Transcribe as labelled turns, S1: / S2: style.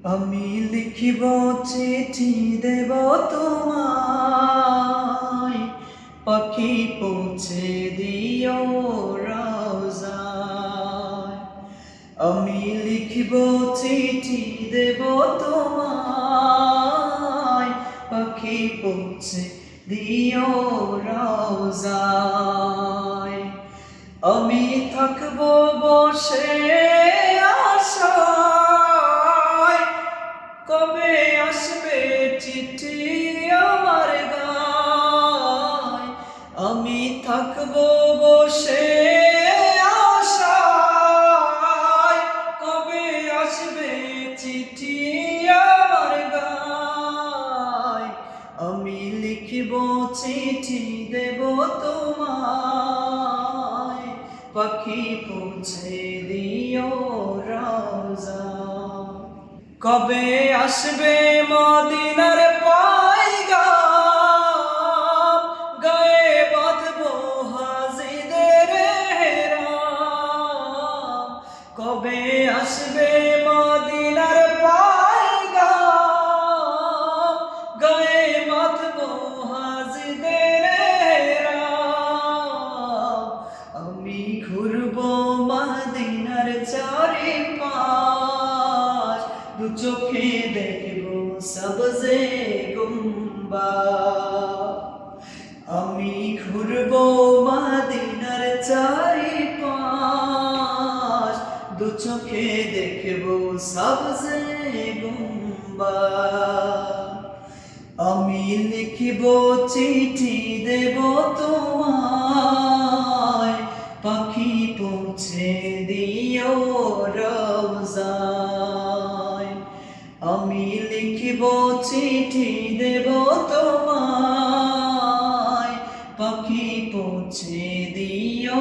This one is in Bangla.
S1: আমি লিখিব চিঠি দেব তোমায়, পাখি পৌঁছে দিও রওজায়। আমি লিখিব চিঠি দেব তোমায়, পাখি পৌঁছে দিও রওজায়। আমি থাকবো বসে আশায়, কবে আসবে চিঠি আমার গায়। আমি থাকবো বসে আশায়, কবে আসবে চিঠি আমার গায়। আমি লিখিব চিঠি দেব তোমায়, পাখি পৌঁছে দিও রওজায়। কবে আসবে মদিনার পয়গাম, গায়ে বাঁধবো হাজিদের হেরাম। কবে আসবে মদিনার পয়গাম, গায়ে বাঁধবো হাজিদের হেরাম। আমি ঘুরবো মদিনার চারিপাশ, দু চোখে দেখবো সবজে গুম্বাদ। আমি ঘুরবো মদিনার চারিপাশ, দু চোখে দেখবো সবজে গুম্বাদ। আমি লিখিব চিঠি দেব তোমায়, পাখি পৌঁছে দিও রওজায়। আমি লিখিব চিঠি দেব তোমায়, পাখি পৌঁছে দিও